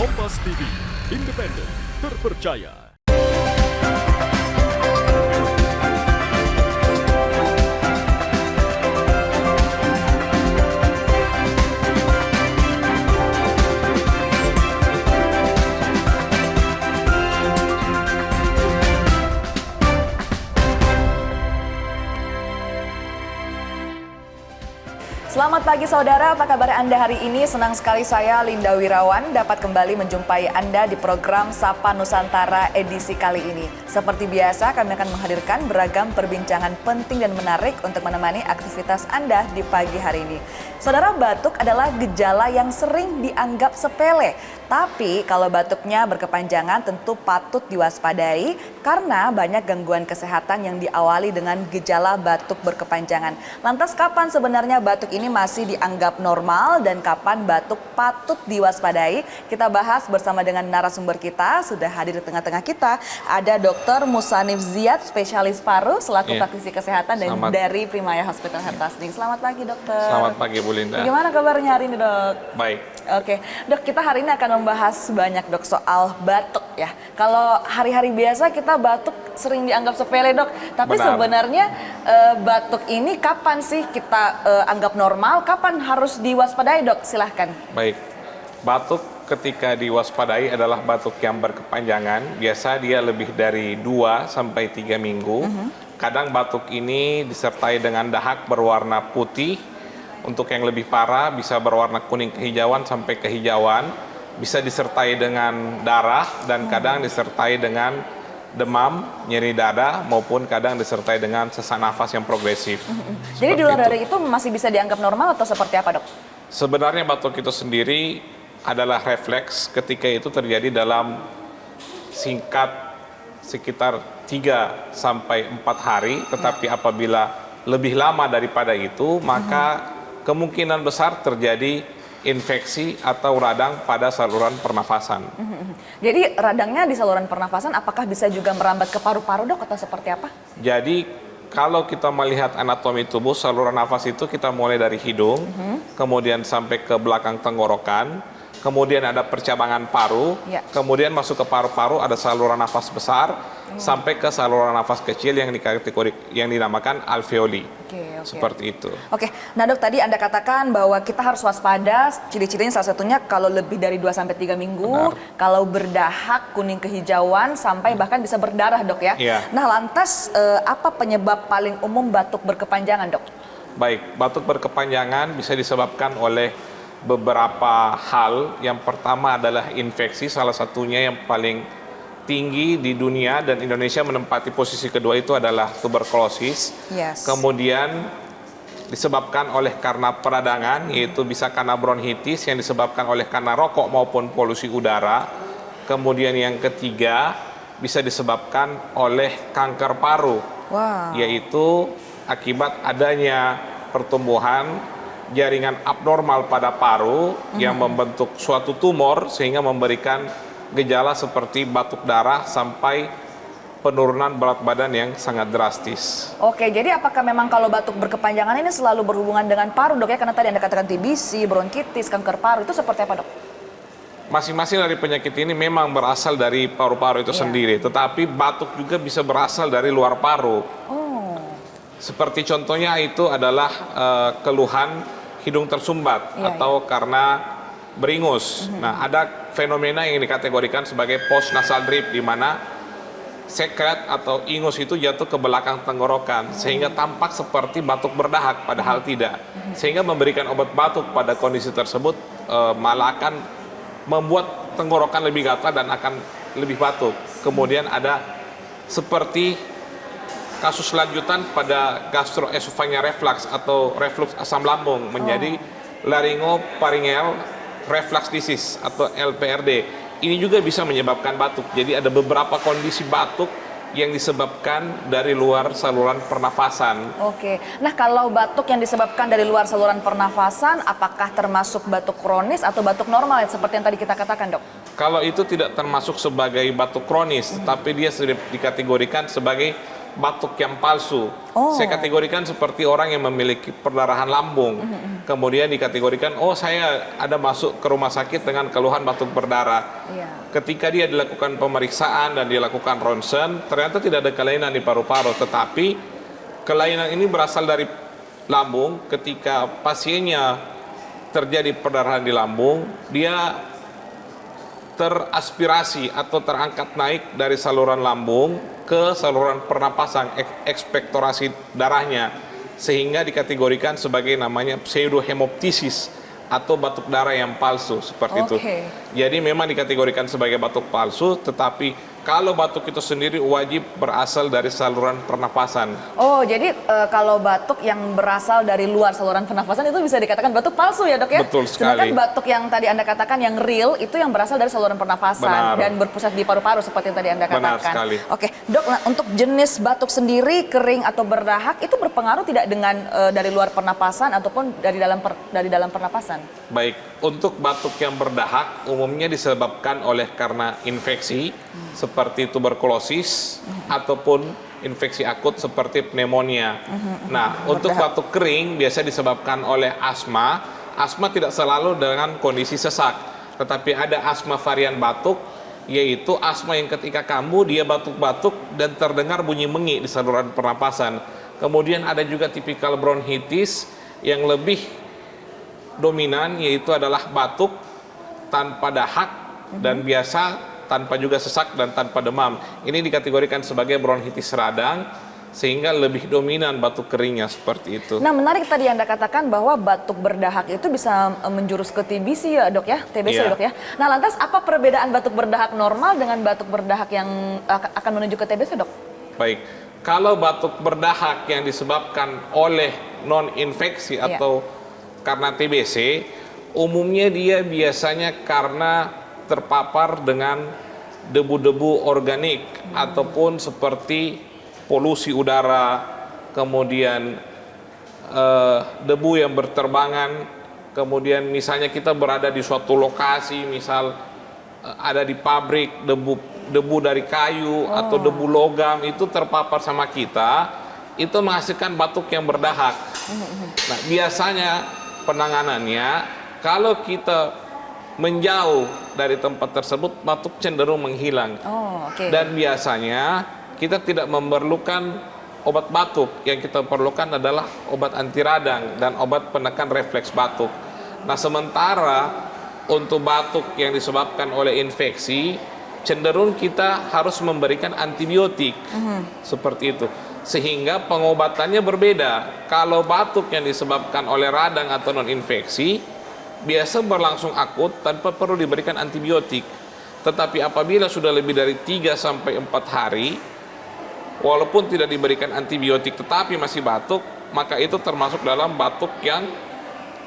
Kompas TV, independen, terpercaya. Selamat pagi saudara, apa kabar Anda hari ini? Senang sekali saya, Linda Wirawan, dapat kembali menjumpai Anda di program Sapa Nusantara edisi kali ini. Seperti biasa, kami akan menghadirkan beragam perbincangan penting dan menarik untuk menemani aktivitas Anda di pagi hari ini. Saudara, batuk adalah gejala yang sering dianggap sepele. Tapi kalau batuknya berkepanjangan tentu patut diwaspadai karena banyak gangguan kesehatan yang diawali dengan gejala batuk berkepanjangan. Lantas kapan sebenarnya batuk ini masih dianggap normal dan kapan batuk patut diwaspadai? Kita bahas bersama dengan narasumber kita, sudah hadir di tengah-tengah kita. Ada Dr. Musanif Ziad, spesialis paru selaku praktisi kesehatan dan dari Primaya Hospital Hertasning. Selamat pagi dokter. Selamat pagi Bu Linda. Bagaimana kabarnya hari ini dok? Baik. Oke, dok, kita hari ini akan membahas banyak dok soal batuk ya. Kalau hari-hari biasa kita batuk sering dianggap sepele dok, tapi sebenarnya batuk ini kapan sih kita anggap normal, kapan harus diwaspadai dok? Silahkan. Baik, batuk ketika diwaspadai adalah batuk yang berkepanjangan, biasa dia lebih dari 2 sampai 3 minggu. Kadang batuk ini disertai dengan dahak berwarna putih. Untuk yang lebih parah bisa berwarna kuning kehijauan sampai kehijauan, bisa disertai dengan darah dan kadang disertai dengan demam, nyeri dada maupun kadang disertai dengan sesak nafas yang progresif. Jadi di luar dari itu masih bisa dianggap normal atau seperti apa dok? Sebenarnya batuk itu sendiri adalah refleks ketika itu terjadi dalam singkat sekitar 3 sampai 4 hari, tetapi apabila lebih lama daripada itu maka kemungkinan besar terjadi infeksi atau radang pada saluran pernafasan. Jadi radangnya di saluran pernafasan apakah bisa juga merambat ke paru-paru dok atau seperti apa? Jadi kalau kita melihat anatomi tubuh, saluran nafas itu kita mulai dari hidung, kemudian sampai ke belakang tenggorokan, kemudian ada percabangan paru, kemudian masuk ke paru-paru ada saluran nafas besar, sampai ke saluran nafas kecil yang dinamakan alveoli. Seperti itu. Oke, nah dok, tadi Anda katakan bahwa kita harus waspada, ciri-cirinya salah satunya kalau lebih dari 2 sampai 3 minggu, kalau berdahak, kuning kehijauan, sampai bahkan bisa berdarah dok ya. Nah lantas apa penyebab paling umum batuk berkepanjangan dok? Baik, batuk berkepanjangan bisa disebabkan oleh beberapa hal. Yang pertama adalah infeksi, salah satunya yang paling tinggi di dunia dan Indonesia menempati posisi kedua itu adalah tuberkulosis. Kemudian disebabkan oleh karena peradangan, yaitu bisa karena bronkitis yang disebabkan oleh karena rokok maupun polusi udara. Kemudian yang ketiga bisa disebabkan oleh kanker paru, yaitu akibat adanya pertumbuhan jaringan abnormal pada paru yang membentuk suatu tumor sehingga memberikan gejala seperti batuk darah sampai penurunan berat badan yang sangat drastis. Oke, jadi apakah memang kalau batuk berkepanjangan ini selalu berhubungan dengan paru dok ya? Karena tadi Anda katakan TBC, bronkitis, kanker paru, itu seperti apa dok? Masing-masing dari penyakit ini memang berasal dari paru-paru itu sendiri, tetapi batuk juga bisa berasal dari luar paru. Seperti contohnya itu adalah keluhan hidung tersumbat atau karena beringus. Nah, ada fenomena yang dikategorikan sebagai post nasal drip, di mana sekret atau ingus itu jatuh ke belakang tenggorokan sehingga tampak seperti batuk berdahak, padahal tidak. Sehingga memberikan obat batuk pada kondisi tersebut malah akan membuat tenggorokan lebih gatal dan akan lebih batuk. Kemudian ada seperti kasus lanjutan pada gastroesophageal reflux atau reflux asam lambung menjadi laryngopharyngeal reflux disease atau LPRD. Ini juga bisa menyebabkan batuk. Jadi ada beberapa kondisi batuk yang disebabkan dari luar saluran pernafasan. Oke, nah kalau batuk yang disebabkan dari luar saluran pernafasan, apakah termasuk batuk kronis atau batuk normal seperti yang tadi kita katakan dok? Kalau itu tidak termasuk sebagai batuk kronis, tapi dia sudah dikategorikan sebagai batuk yang palsu. Oh. Saya kategorikan seperti orang yang memiliki perdarahan lambung. Kemudian dikategorikan, oh saya ada masuk ke rumah sakit dengan keluhan batuk berdarah. Iya. Ketika dia dilakukan pemeriksaan dan dilakukan ronsen, ternyata tidak ada kelainan di paru-paru, tetapi kelainan ini berasal dari lambung. Ketika pasiennya terjadi perdarahan di lambung, dia teraspirasi atau terangkat naik dari saluran lambung ke saluran pernapasan, ekspektorasi darahnya, sehingga dikategorikan sebagai namanya pseudohemoptisis atau batuk darah yang palsu, seperti itu. Jadi memang dikategorikan sebagai batuk palsu, tetapi kalau batuk itu sendiri wajib berasal dari saluran pernapasan. Oh, jadi kalau batuk yang berasal dari luar saluran pernafasan itu bisa dikatakan batuk palsu ya, Dok ya? Betul sekali. Sedangkan batuk yang tadi Anda katakan yang real itu yang berasal dari saluran pernafasan. Benar. Dan berpusat di paru-paru seperti yang tadi Anda katakan. Benar sekali. Oke, Dok, nah, untuk jenis batuk sendiri kering atau berdahak itu berpengaruh tidak dengan dari luar pernapasan ataupun dari dalam pernapasan? Baik, untuk batuk yang berdahak umumnya disebabkan oleh karena infeksi seperti tuberkulosis ataupun infeksi akut seperti pneumonia. Nah, untuk batuk kering biasa disebabkan oleh asma. Asma tidak selalu dengan kondisi sesak, tetapi ada asma varian batuk, yaitu asma yang ketika kambuh dia batuk-batuk dan terdengar bunyi mengi di saluran pernapasan. Kemudian ada juga tipikal bronkitis yang lebih dominan, yaitu adalah batuk tanpa dahak dan biasa tanpa juga sesak dan tanpa demam. Ini dikategorikan sebagai bronkitis radang, sehingga lebih dominan batuk keringnya seperti itu. Nah, menarik tadi Anda katakan bahwa batuk berdahak itu bisa menjurus ke TBC ya, Dok ya? TBC Iya. ya, Dok ya. Nah, lantas apa perbedaan batuk berdahak normal dengan batuk berdahak yang akan menuju ke TBC, Dok? Baik, kalau batuk berdahak yang disebabkan oleh non-infeksi Iya. atau karena TBC, umumnya dia biasanya karena terpapar dengan debu-debu organik ataupun seperti polusi udara, kemudian debu yang berterbangan, kemudian misalnya kita berada di suatu lokasi, misal ada di pabrik, debu dari kayu atau debu logam itu terpapar sama kita, itu menghasilkan batuk yang berdahak. Nah, biasanya penanganannya kalau kita menjauh dari tempat tersebut, batuk cenderung menghilang. Dan biasanya kita tidak memerlukan obat batuk, yang kita perlukan adalah obat anti radang dan obat penekan refleks batuk. Nah, sementara untuk batuk yang disebabkan oleh infeksi, cenderung kita harus memberikan antibiotik, seperti itu. Sehingga pengobatannya berbeda. Kalau batuk yang disebabkan oleh radang atau non-infeksi, biasa berlangsung akut tanpa perlu diberikan antibiotik. Tetapi apabila sudah lebih dari 3-4 hari, walaupun tidak diberikan antibiotik tetapi masih batuk, maka itu termasuk dalam batuk yang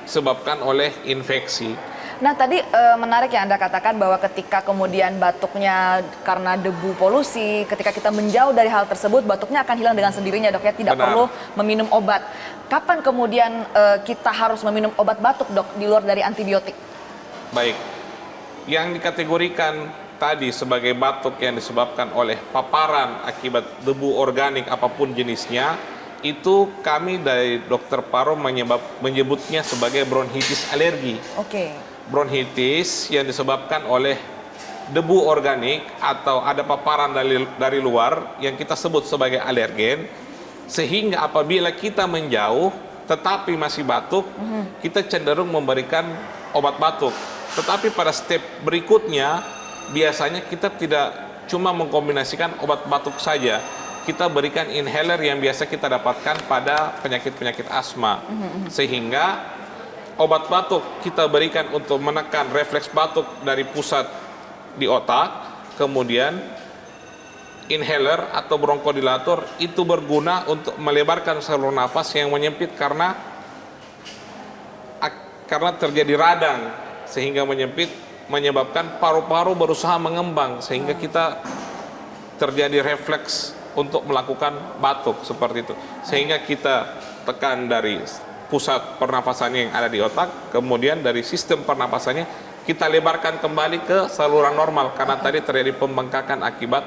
disebabkan oleh infeksi. Nah, tadi menarik yang Anda katakan bahwa ketika kemudian batuknya karena debu polusi, ketika kita menjauh dari hal tersebut, batuknya akan hilang dengan sendirinya, Dok ya, tidak Benar. perlu meminum obat. Kapan kemudian kita harus meminum obat batuk, Dok, di luar dari antibiotik? Baik, yang dikategorikan tadi sebagai batuk yang disebabkan oleh paparan akibat debu organik apapun jenisnya, itu kami dari dokter paru menyebutnya sebagai bronkitis alergi. Bronkitis yang disebabkan oleh debu organik atau ada paparan dari luar yang kita sebut sebagai alergen, sehingga apabila kita menjauh tetapi masih batuk, kita cenderung memberikan obat batuk. Tetapi pada step berikutnya biasanya kita tidak cuma mengkombinasikan obat batuk saja, kita berikan inhaler yang biasa kita dapatkan pada penyakit-penyakit asma, sehingga obat batuk kita berikan untuk menekan refleks batuk dari pusat di otak, kemudian inhaler atau bronkodilator itu berguna untuk melebarkan saluran nafas yang menyempit karena terjadi radang, sehingga menyebabkan paru-paru berusaha mengembang, sehingga kita terjadi refleks untuk melakukan batuk seperti itu, sehingga kita tekan dari pusat pernafasannya yang ada di otak, kemudian dari sistem pernapasannya kita lebarkan kembali ke saluran normal karena tadi terjadi pembengkakan akibat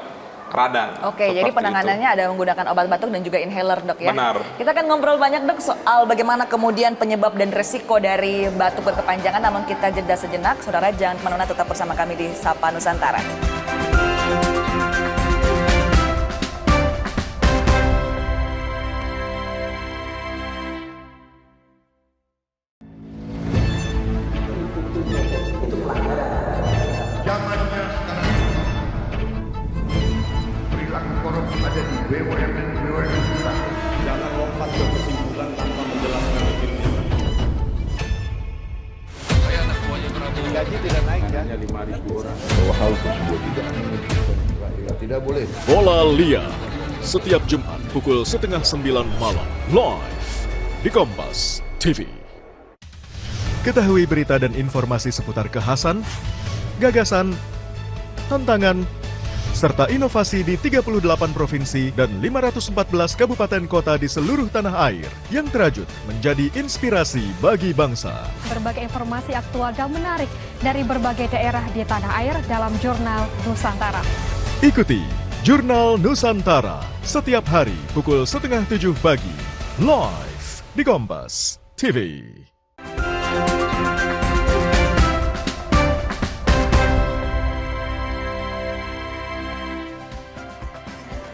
radang. Oke, jadi Seperti penanganannya ada menggunakan obat batuk dan juga inhaler, dok ya. Benar. Kita akan ngobrol banyak, dok, soal bagaimana kemudian penyebab dan resiko dari batuk berkepanjangan. Namun kita jeda sejenak, saudara jangan kemana-mana, tetap bersama kami di Sapa Nusantara. Zamannya sekarang perilaku korup ada di BUMN kita. Jangan lompat ke kesimpulan tanpa menjelaskan dirinya. Gaji tidak naik ya? Hanya 5.000 orang. Bahwa hal tersebut tidak boleh. Bola Liar setiap Jumat pukul 8:30 malam live di Kompas TV. Ketahui berita dan informasi seputar kekhasan, gagasan, tantangan, serta inovasi di 38 provinsi dan 514 kabupaten kota di seluruh tanah air yang terajut menjadi inspirasi bagi bangsa. Berbagai informasi aktual dan menarik dari berbagai daerah di tanah air dalam Jurnal Nusantara. Ikuti Jurnal Nusantara setiap hari pukul 6:30 pagi, live di Kompas TV.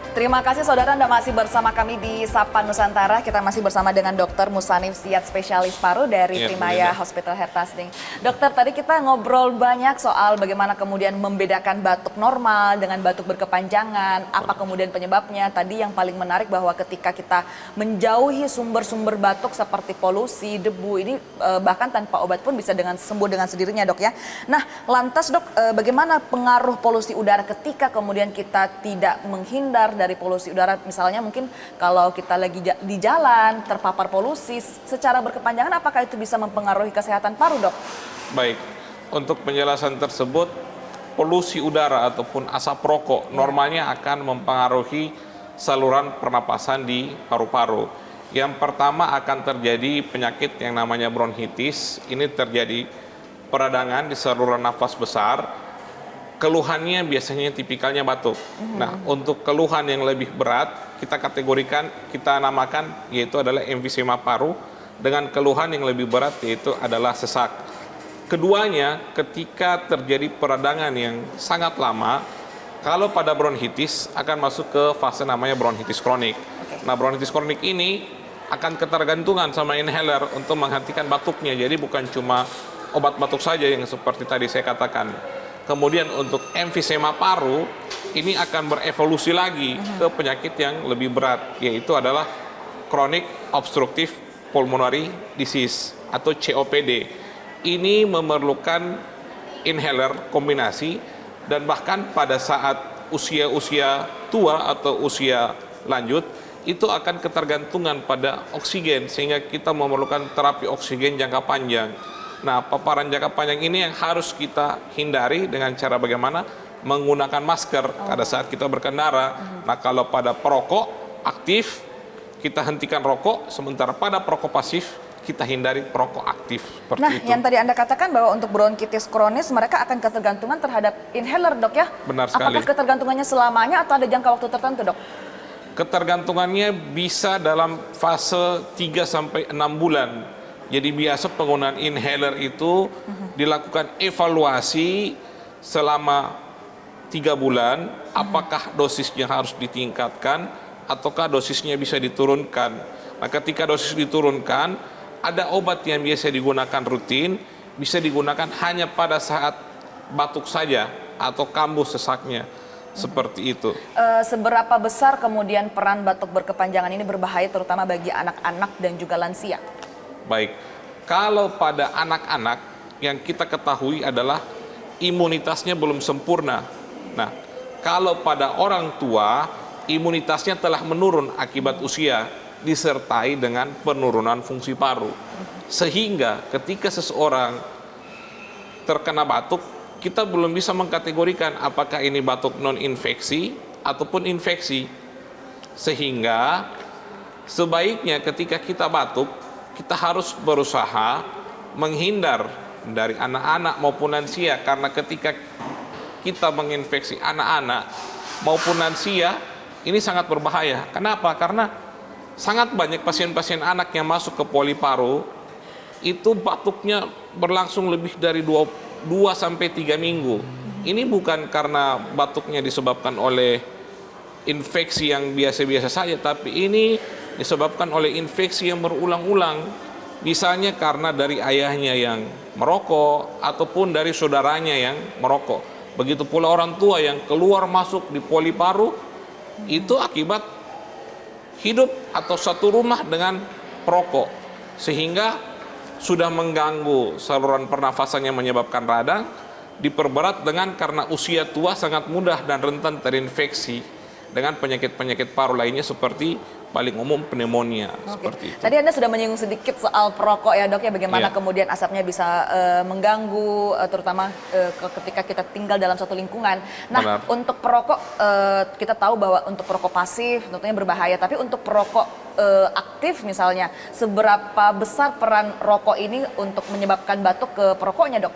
Terima kasih saudara, Anda masih bersama kami di Sapa Nusantara. Kita masih bersama dengan Dr. Musanif Siat, spesialis paru dari Iya, Trimaya Bu. Hospital Hertasning. Dokter, tadi kita ngobrol banyak soal bagaimana kemudian membedakan batuk normal dengan batuk berkepanjangan, apa kemudian penyebabnya. Tadi yang paling menarik bahwa ketika kita menjauhi sumber-sumber batuk seperti polusi, debu, ini bahkan tanpa obat pun bisa sembuh dengan sendirinya, dok ya. Nah, lantas dok, bagaimana pengaruh polusi udara ketika kemudian kita tidak menghindar dari polusi udara, misalnya mungkin kalau kita lagi di jalan terpapar polusi secara berkepanjangan, apakah itu bisa mempengaruhi kesehatan paru, dok? Baik, untuk penjelasan tersebut, polusi udara ataupun asap rokok normalnya akan mempengaruhi saluran pernapasan di paru-paru. Yang pertama akan terjadi penyakit yang namanya bronkitis. Ini terjadi peradangan di saluran nafas besar. Keluhannya biasanya tipikalnya batuk. Nah, untuk keluhan yang lebih berat, kita kategorikan, kita namakan, yaitu adalah emfisema paru, dengan keluhan yang lebih berat, yaitu adalah sesak. Keduanya, ketika terjadi peradangan yang sangat lama, kalau pada bronkitis akan masuk ke fase namanya bronkitis kronik. Nah, bronkitis kronik ini akan ketergantungan sama inhaler untuk menghentikan batuknya. Jadi bukan cuma obat batuk saja yang seperti tadi saya katakan. Kemudian untuk emfisema paru, ini akan berevolusi lagi ke penyakit yang lebih berat, yaitu adalah chronic obstructive pulmonary disease atau COPD. Ini memerlukan inhaler kombinasi, dan bahkan pada saat usia-usia tua atau usia lanjut, itu akan ketergantungan pada oksigen, sehingga kita memerlukan terapi oksigen jangka panjang. Nah, paparan jangka panjang ini yang harus kita hindari dengan cara bagaimana? Menggunakan masker pada saat kita berkendara. Nah, kalau pada perokok aktif, kita hentikan rokok, sementara pada perokok pasif, kita hindari perokok aktif. Seperti Nah, itu. yang tadi Anda katakan bahwa untuk bronkitis kronis mereka akan ketergantungan terhadap inhaler, dok ya? Benar sekali. Apakah ketergantungannya selamanya atau ada jangka waktu tertentu, dok? Ketergantungannya bisa dalam fase 3-6 bulan. Jadi biasa penggunaan inhaler itu dilakukan evaluasi selama 3 bulan, apakah dosisnya harus ditingkatkan ataukah dosisnya bisa diturunkan. Nah, ketika dosis diturunkan, ada obat yang biasa digunakan rutin, bisa digunakan hanya pada saat batuk saja atau kambuh sesaknya. Seperti itu. Seberapa besar kemudian peran batuk berkepanjangan ini berbahaya terutama bagi anak-anak dan juga lansia? Baik, kalau pada anak-anak yang kita ketahui adalah imunitasnya belum sempurna. Nah, kalau pada orang tua, imunitasnya telah menurun akibat usia, disertai dengan penurunan fungsi paru. Sehingga ketika seseorang terkena batuk, kita belum bisa mengkategorikan apakah ini batuk non-infeksi ataupun infeksi. Sehingga sebaiknya ketika kita batuk, kita harus berusaha menghindar dari anak-anak maupun lansia, karena ketika kita menginfeksi anak-anak, maupun lansia, ini sangat berbahaya. Kenapa? Karena sangat banyak pasien-pasien anak yang masuk ke poliparu, itu batuknya berlangsung lebih dari 2-3 minggu. Ini bukan karena batuknya disebabkan oleh infeksi yang biasa-biasa saja, tapi ini disebabkan oleh infeksi yang berulang-ulang. Misalnya karena dari ayahnya yang merokok ataupun dari saudaranya yang merokok. Begitu pula orang tua yang keluar masuk di poliparu, itu akibat hidup atau satu rumah dengan perokok, sehingga sudah mengganggu saluran pernafasan yang menyebabkan radang, diperberat dengan karena usia tua sangat mudah dan rentan terinfeksi dengan penyakit-penyakit paru lainnya seperti paling umum pneumonia. Seperti itu. Tadi Anda sudah menyinggung sedikit soal perokok ya dok ya, bagaimana kemudian asapnya bisa mengganggu terutama ketika kita tinggal dalam suatu lingkungan. Nah, Benar. untuk perokok kita tahu bahwa untuk perokok pasif tentunya berbahaya, tapi untuk perokok aktif misalnya, seberapa besar peran rokok ini untuk menyebabkan batuk ke perokoknya dok?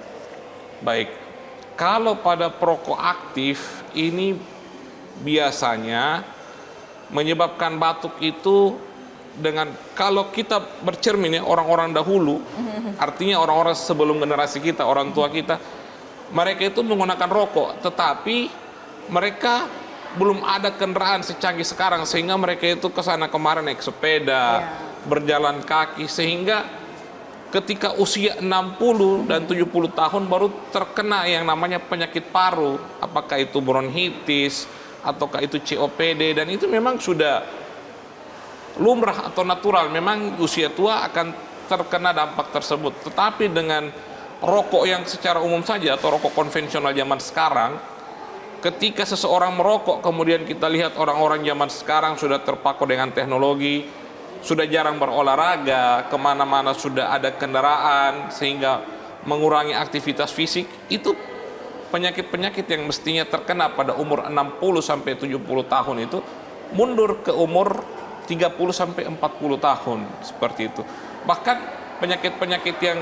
Baik, kalau pada perokok aktif ini biasanya menyebabkan batuk itu dengan, kalau kita bercermin ya orang-orang dahulu, artinya orang-orang sebelum generasi kita, orang tua kita, mereka itu menggunakan rokok, tetapi mereka belum ada kendaraan secanggih sekarang, sehingga mereka itu kesana kemarin naik sepeda, berjalan kaki, sehingga ketika usia 60 dan 70 tahun baru terkena yang namanya penyakit paru, apakah itu bronkitis ataukah itu COPD, dan itu memang sudah lumrah atau natural, memang usia tua akan terkena dampak tersebut. Tetapi dengan rokok yang secara umum saja atau rokok konvensional zaman sekarang, ketika seseorang merokok, kemudian kita lihat orang-orang zaman sekarang sudah terpaku dengan teknologi, sudah jarang berolahraga, kemana-mana sudah ada kendaraan, sehingga mengurangi aktivitas fisik, itu penyakit-penyakit yang mestinya terkena pada umur 60-70 tahun itu mundur ke umur 30-40 tahun, seperti itu. Bahkan penyakit-penyakit yang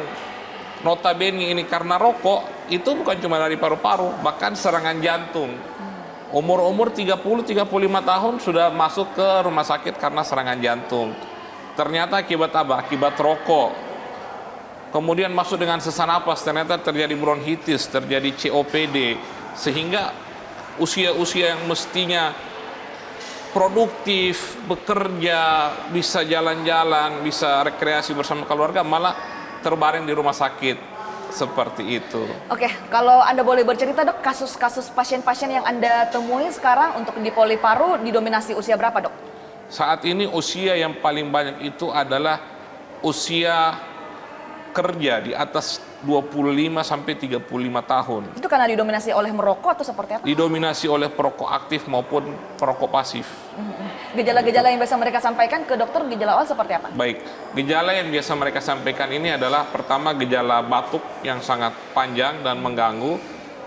notabene ini karena rokok, itu bukan cuma dari paru-paru, bahkan serangan jantung. Umur-umur 30-35 tahun sudah masuk ke rumah sakit karena serangan jantung. Ternyata akibat apa? Akibat rokok. Kemudian masuk dengan sesak napas, ternyata terjadi bronkitis, terjadi COPD, sehingga usia-usia yang mestinya produktif, bekerja, bisa jalan-jalan, bisa rekreasi bersama keluarga, malah terbaring di rumah sakit, seperti itu. Oke, kalau Anda boleh bercerita dok, kasus-kasus pasien-pasien yang Anda temui sekarang untuk di poliparu didominasi usia berapa dok? Saat ini usia yang paling banyak itu adalah usia kerja di atas 25-35 tahun. Itu karena didominasi oleh merokok atau seperti apa? Didominasi oleh perokok aktif maupun perokok pasif. Gejala-gejala yang biasa mereka sampaikan ke dokter, gejala awal seperti apa? Baik, gejala yang biasa mereka sampaikan ini adalah pertama gejala batuk yang sangat panjang dan mengganggu,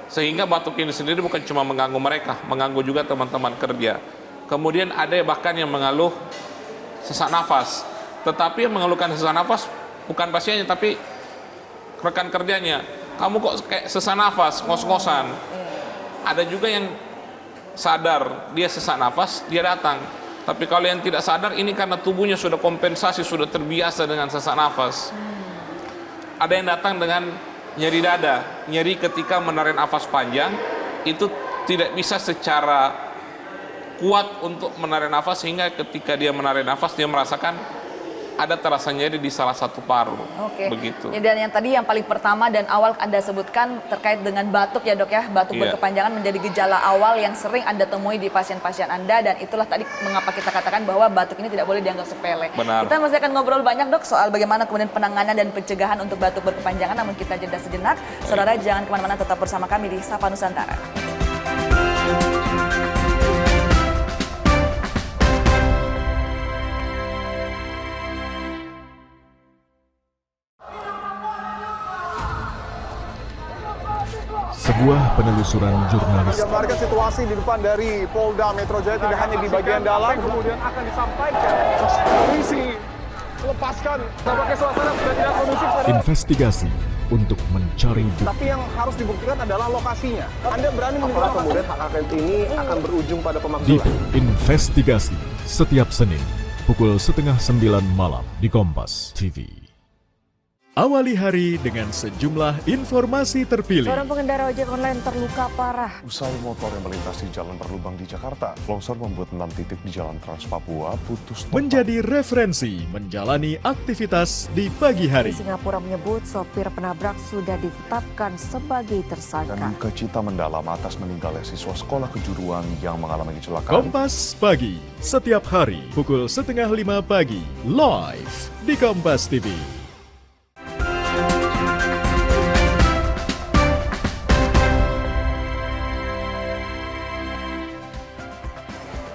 sehingga batuk ini sendiri bukan cuma mengganggu mereka, mengganggu juga teman-teman kerja. Kemudian ada bahkan yang mengeluh sesak nafas, tetapi yang mengeluhkan sesak nafas bukan pasiennya tapi rekan kerjanya. Kamu kok kayak sesak nafas, ngos-ngosan. Ada juga yang sadar dia sesak nafas, dia datang. Tapi kalau yang tidak sadar, ini karena tubuhnya sudah kompensasi, sudah terbiasa dengan sesak nafas. Ada yang datang dengan nyeri dada, nyeri ketika menarik nafas panjang, itu tidak bisa secara kuat untuk menarik nafas, sehingga ketika dia menarik nafas dia merasakan ada terasa nyeri di salah satu paru. Oke. Begitu. Ya, dan yang tadi yang paling pertama dan awal Anda sebutkan terkait dengan batuk ya dok ya, batuk berkepanjangan menjadi gejala awal yang sering Anda temui di pasien-pasien Anda, dan itulah tadi mengapa kita katakan bahwa batuk ini tidak boleh dianggap sepele. Benar. Kita masih akan ngobrol banyak dok soal bagaimana kemudian penanganan dan pencegahan untuk batuk berkepanjangan, namun kita jeda sejenak. Saudara jangan kemana-mana, tetap bersama kami di Sapa Nusantara. Sebuah penelusuran jurnalis Gambarkan situasi di depan dari Polda Metro Jaya, tidak hanya di bagian dalam, kemudian akan disampaikan polisi melepaskan. Tampaknya suasana sudah tidak kondusif. investigasi untuk mencari bukti. Tapi yang harus dibuktikan adalah lokasinya. Anda berani menilai kemudian hak angket ini akan berujung pada pemakzulan? Dipo Investigasi setiap Senin pukul 8:30 malam di Kompas TV. Awali hari dengan sejumlah informasi terpilih. Seorang pengendara ojek online terluka parah. Usai motor yang melintasi jalan berlubang di Jakarta, longsor membuat 6 titik di Jalan Trans Papua putus total. Menjadi referensi menjalani aktivitas di pagi hari. Di Singapura menyebut sopir penabrak sudah ditetapkan sebagai tersangka. Dan duka cita mendalam atas meninggalnya siswa sekolah kejuruan yang mengalami kecelakaan. Kompas Pagi, setiap hari pukul 4:30 pagi, live di Kompas TV.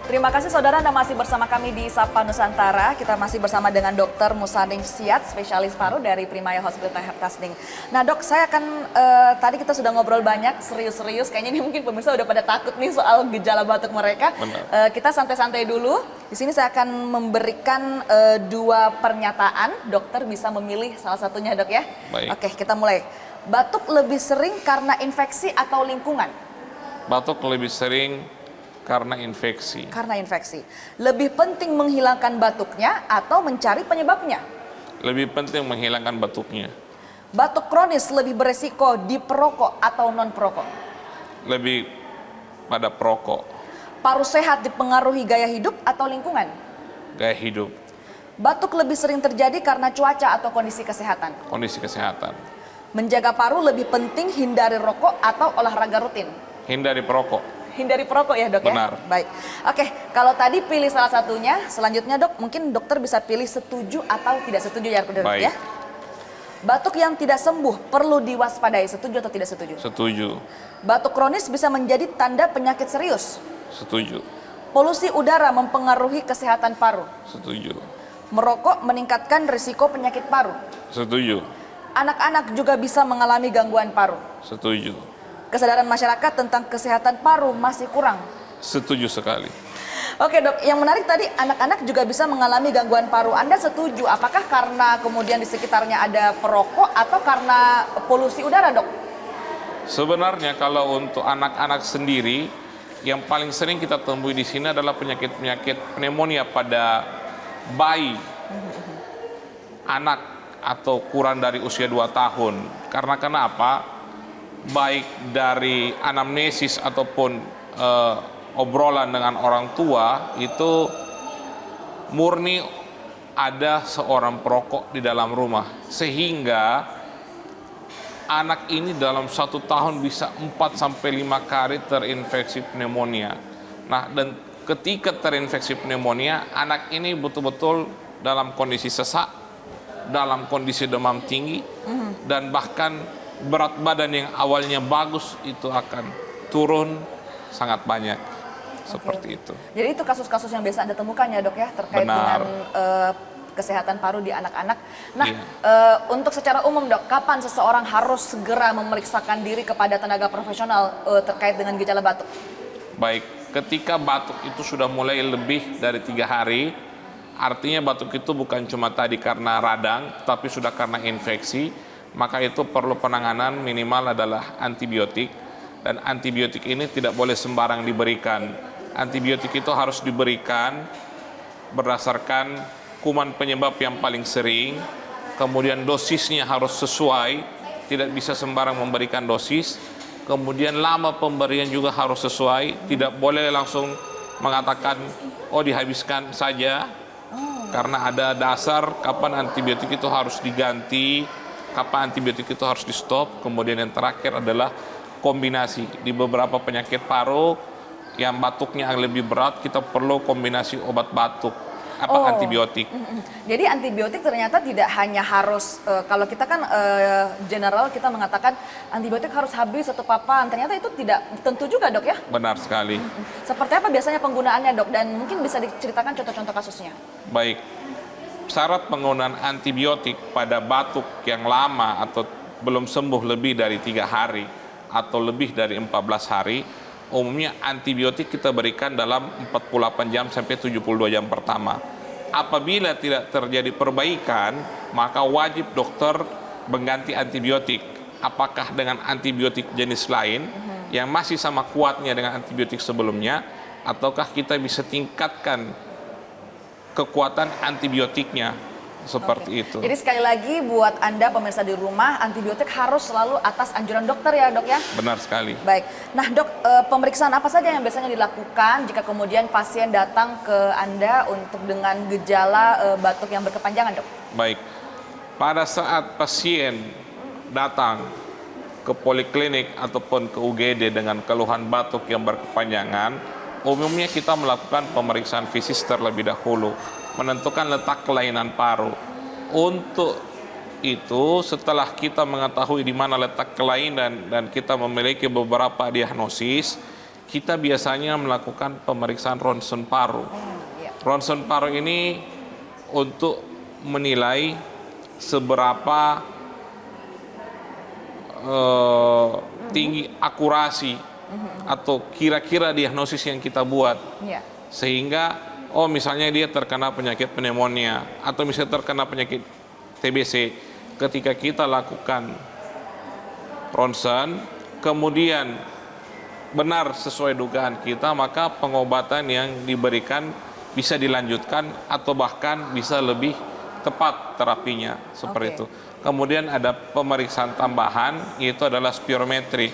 Terima kasih saudara Anda masih bersama kami di Sapa Nusantara. Kita masih bersama dengan Dr. Musaning Siat, spesialis paru dari Primaya Hospital Hertasning. Nah dok, saya akan, tadi kita sudah ngobrol banyak, serius-serius. Kayaknya ini mungkin pemirsa udah pada takut nih soal gejala batuk mereka. Kita santai-santai dulu. Di sini saya akan memberikan 2 pernyataan. Dokter bisa memilih salah satunya dok ya. Baik. Oke, kita mulai. Batuk lebih sering karena infeksi atau lingkungan? Batuk lebih sering karena infeksi. Karena infeksi. Lebih penting menghilangkan batuknya atau mencari penyebabnya? Lebih penting menghilangkan batuknya. Batuk kronis lebih beresiko di perokok atau non perokok? Lebih pada perokok. Paru sehat dipengaruhi gaya hidup atau lingkungan? Gaya hidup. Batuk lebih sering terjadi karena cuaca atau kondisi kesehatan? Kondisi kesehatan. Menjaga paru lebih penting hindari rokok atau olahraga rutin? Hindari perokok. Hindari perokok ya dok Benar. ya? Baik. Oke, kalau tadi pilih salah satunya, selanjutnya dok mungkin dokter bisa pilih setuju atau tidak setuju ya dok Baik. ya? Batuk yang tidak sembuh perlu diwaspadai, setuju atau tidak setuju? Setuju. Batuk kronis bisa menjadi tanda penyakit serius? Setuju. Polusi udara mempengaruhi kesehatan paru? Setuju. Merokok meningkatkan risiko penyakit paru? Setuju. Anak-anak juga bisa mengalami gangguan paru? Setuju. Kesadaran masyarakat tentang kesehatan paru masih kurang? Setuju sekali. Oke dok, yang menarik tadi anak-anak juga bisa mengalami gangguan paru. Anda setuju? Apakah karena kemudian di sekitarnya ada perokok atau karena polusi udara dok? Sebenarnya kalau untuk anak-anak sendiri, yang paling sering kita temui di sini adalah penyakit-penyakit pneumonia pada bayi, anak atau kurang dari usia 2 tahun. Karena kenapa? Baik dari anamnesis ataupun obrolan dengan orang tua itu murni ada seorang perokok di dalam rumah, sehingga anak ini dalam 1 tahun bisa 4-5 kali terinfeksi pneumonia. Nah, dan ketika terinfeksi pneumonia, anak ini betul-betul dalam kondisi sesak, dalam kondisi demam tinggi, dan bahkan berat badan yang awalnya bagus itu akan turun sangat banyak. Seperti itu. Jadi itu kasus-kasus yang biasa Anda temukan ya dok ya, terkait Benar. dengan kesehatan paru di anak-anak. Nah, Iya. untuk secara umum dok, kapan seseorang harus segera memeriksakan diri kepada tenaga profesional terkait dengan gejala batuk? Baik, ketika batuk itu sudah mulai lebih dari 3 hari, artinya batuk itu bukan cuma tadi karena radang, tapi sudah karena infeksi, maka itu perlu penanganan minimal adalah antibiotik. Dan antibiotik ini tidak boleh sembarang diberikan. Antibiotik itu harus diberikan berdasarkan kuman penyebab yang paling sering, kemudian dosisnya harus sesuai, tidak bisa sembarang memberikan dosis, kemudian lama pemberian juga harus sesuai, tidak boleh langsung mengatakan, oh dihabiskan saja, karena ada dasar kapan antibiotik itu harus diganti, kapan antibiotik itu harus di stop. Kemudian yang terakhir adalah kombinasi. Di beberapa penyakit paru yang batuknya yang lebih berat, kita perlu kombinasi obat batuk antibiotik. Jadi antibiotik ternyata tidak hanya harus, kalau kita kan general kita mengatakan antibiotik harus habis 1 papan, ternyata itu tidak tentu juga dok ya? Benar sekali. Seperti apa biasanya penggunaannya dok, dan mungkin bisa diceritakan contoh-contoh kasusnya? Baik, syarat penggunaan antibiotik pada batuk yang lama atau belum sembuh lebih dari 3 hari atau lebih dari 14 hari, umumnya antibiotik kita berikan dalam 48 jam sampai 72 jam pertama. Apabila tidak terjadi perbaikan, maka wajib dokter mengganti antibiotik, apakah dengan antibiotik jenis lain yang masih sama kuatnya dengan antibiotik sebelumnya, ataukah kita bisa tingkatkan kekuatan antibiotiknya seperti itu. Jadi sekali lagi buat Anda pemirsa di rumah, antibiotik harus selalu atas anjuran dokter ya dok ya? Benar sekali. Baik, nah dok, pemeriksaan apa saja yang biasanya dilakukan jika kemudian pasien datang ke Anda untuk dengan gejala batuk yang berkepanjangan dok? Baik, pada saat pasien datang ke poliklinik ataupun ke UGD dengan keluhan batuk yang berkepanjangan, umumnya kita melakukan pemeriksaan fisis terlebih dahulu, menentukan letak kelainan paru. Untuk itu, setelah kita mengetahui di mana letak kelainan dan kita memiliki beberapa diagnosis, kita biasanya melakukan pemeriksaan ronsen paru. Ronsen paru ini untuk menilai seberapa tinggi akurasi atau kira-kira diagnosis yang kita buat, sehingga misalnya dia terkena penyakit pneumonia atau misalnya terkena penyakit TBC, ketika kita lakukan ronsen kemudian benar sesuai dugaan kita, maka pengobatan yang diberikan bisa dilanjutkan atau bahkan bisa lebih tepat terapinya seperti itu. Kemudian ada pemeriksaan tambahan, yaitu adalah spirometri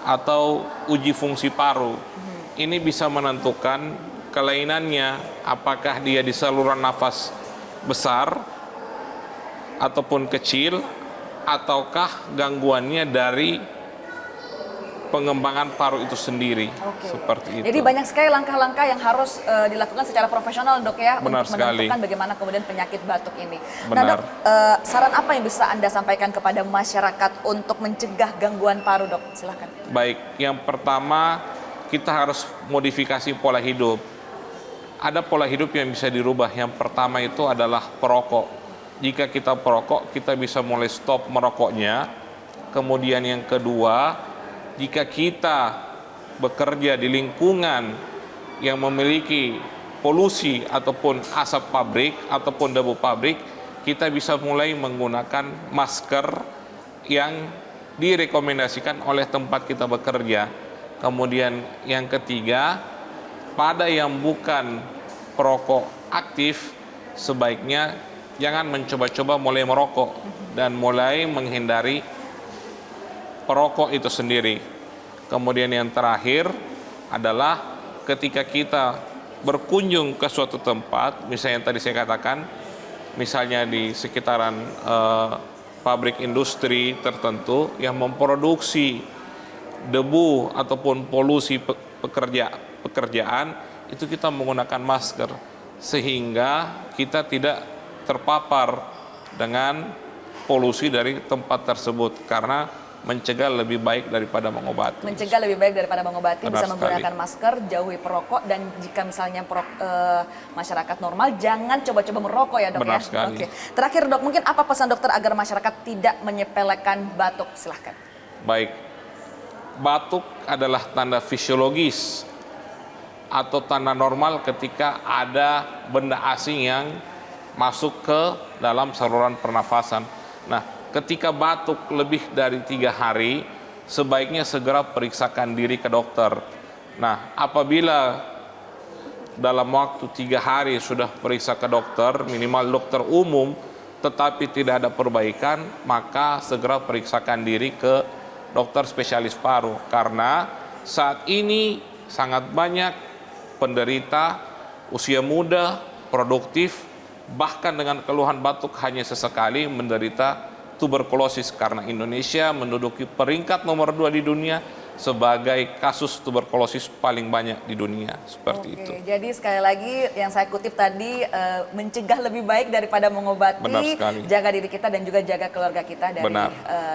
atau uji fungsi paru. Ini bisa menentukan kelainannya, apakah dia di saluran nafas besar ataupun kecil, ataukah gangguannya dari pengembangan paru itu sendiri. Seperti itu. Jadi banyak sekali langkah-langkah yang harus dilakukan secara profesional dok ya, Benar untuk sekali. menentukan bagaimana kemudian penyakit batuk ini. Benar. Nah dok, saran apa yang bisa Anda sampaikan kepada masyarakat untuk mencegah gangguan paru dok? Silahkan. Baik, yang pertama kita harus modifikasi pola hidup. Ada pola hidup yang bisa dirubah. Yang pertama itu adalah perokok. Jika kita perokok, kita bisa mulai stop merokoknya. Kemudian yang kedua, jika kita bekerja di lingkungan yang memiliki polusi ataupun asap pabrik ataupun debu pabrik, kita bisa mulai menggunakan masker yang direkomendasikan oleh tempat kita bekerja. Kemudian yang ketiga, pada yang bukan perokok aktif, sebaiknya jangan mencoba-coba mulai merokok dan mulai menghindari perokok itu sendiri. Kemudian yang terakhir adalah ketika kita berkunjung ke suatu tempat, misalnya yang tadi saya katakan, misalnya di sekitaran pabrik industri tertentu yang memproduksi debu ataupun polusi pekerjaan, itu kita menggunakan masker sehingga kita tidak terpapar dengan polusi dari tempat tersebut, karena mencegah lebih baik daripada mengobati. Mencegah lebih baik daripada mengobati, Benar bisa menggunakan sekali. masker, jauhi perokok, dan jika misalnya masyarakat normal, jangan coba-coba merokok ya dok. Benar ya. sekali. Oke. Terakhir dok, mungkin apa pesan dokter agar masyarakat tidak menyepelekan batuk? Silahkan. Baik, batuk adalah tanda fisiologis atau tanda normal ketika ada benda asing yang masuk ke dalam saluran pernafasan. Nah, ketika batuk lebih dari 3 hari, sebaiknya segera periksakan diri ke dokter. Nah, apabila dalam waktu 3 hari sudah periksa ke dokter, minimal dokter umum, tetapi tidak ada perbaikan, maka segera periksakan diri ke dokter spesialis paru. Karena saat ini sangat banyak penderita usia muda, produktif, bahkan dengan keluhan batuk hanya sesekali menderita tuberkulosis, karena Indonesia menduduki peringkat nomor 2 di dunia sebagai kasus tuberkulosis paling banyak di dunia, seperti itu. Jadi sekali lagi yang saya kutip tadi, mencegah lebih baik daripada mengobati. Benar sekali. Jaga diri kita dan juga jaga keluarga kita dari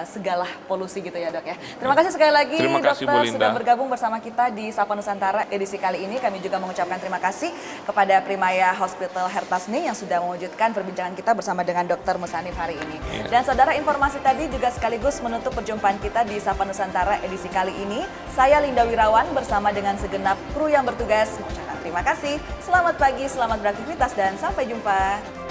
segala polusi gitu ya dok ya. Terima kasih sekali lagi Terima kasih, dokter Bu Linda, sudah bergabung bersama kita di Sapa Nusantara edisi kali ini. Kami juga mengucapkan terima kasih kepada Primaya Hospital Hertasni yang sudah mewujudkan perbincangan kita bersama dengan Dr. Musanif hari ini. Dan saudara, informasi tadi juga sekaligus menutup perjumpaan kita di Sapa Nusantara edisi kali ini. Saya Linda Wirawan bersama dengan segenap kru yang bertugas mengucapkan terima kasih. Selamat pagi, selamat beraktivitas, dan sampai jumpa.